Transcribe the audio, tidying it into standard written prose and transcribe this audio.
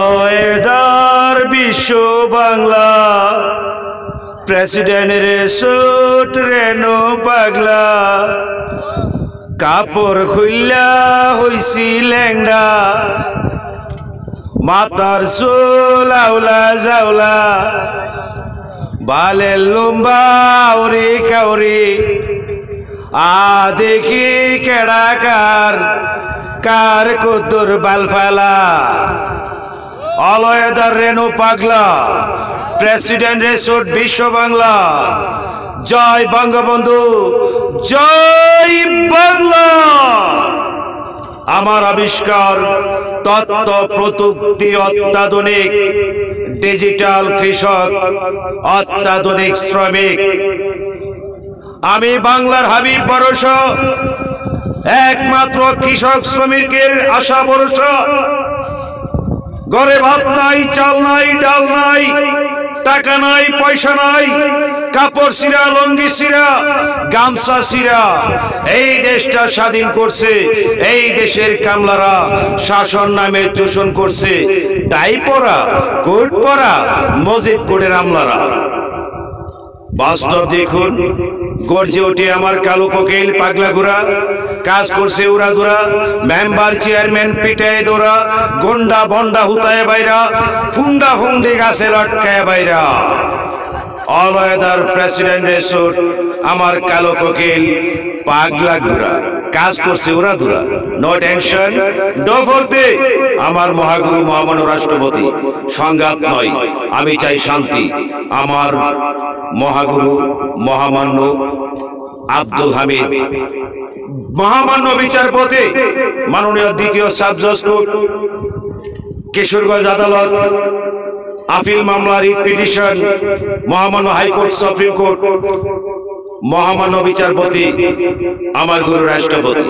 অলয়েদার বিশ্ব বাংলা প্রেসিডেন্টের সুট রেনু পাগলা কাপড় খুইলা হইছি ল্যাংড়া মাতার চুল আউলা জাউলা বালের লম্বা উরি কাউরি দেখি কেডা কার কুতুর বালফালা অলয়েদার রেনু পাগলা প্রেসিডেন্ট রেসুট বিশ্ব বাংলা জয় বঙ্গবন্ধু জয় বাংলা। আমার আবিষ্কার তথ্য প্রযুক্তি অত্যাধুনিক ডিজিটাল কৃষক অত্যাধুনিক শ্রমিক আমি বাংলার হাবিব ভরসা একমাত্র কৃষক শ্রমিকের আশা ভরসা ঘরে ভাত নাই চাল নাই ডাল নাই টাকা নাই পয়সা নাই কাপড় ছিঁড়া লঙ্গি ছিঁড়া গামছা ছিঁড়া এই দেশটা স্বাধীন করছে এই দেশের কামলারা শাসন নামে চোষণ করছে টাই পরা কোট পরা মজিদ কোটের আমলারা বাস্তব দেখুন গর্জে ওঠে আমার কালো কোকিল পাগলা ঘোড়া কাজ করছে উড়াধুরা মেম্বার চেয়ারম্যান পিটায় দৌড়া গন্ডা বন্ডা হুতায় বাইরা ফুন্ডা ফুন্ডি গাছে লটকায় বাইরা অলয়েদার প্রেসিডেন্ট রেসুট আমার কালো কোকিল পাগলা ঘোড়া কাজ করছে উড়াধুরা নো টেনশন ডো ফরতে আমার মহাগুরু মহামান্য রাষ্ট্রপতি সংঘাত নয় আমি চাই শান্তি আমার মহাগুরু মহামান্য আব্দুল হামিদ মহামান্য বিচারপতি মাননীয় দ্বিতীয় সাব জজ কোর্ট কিশোরগঞ্জ আদালত আপিল মামলা রিট পিটিশন মহামান্য হাইকোর্ট সুপ্রিম কোর্ট মহামান্য বিচারপতি আমার গুরু রাষ্ট্রপতি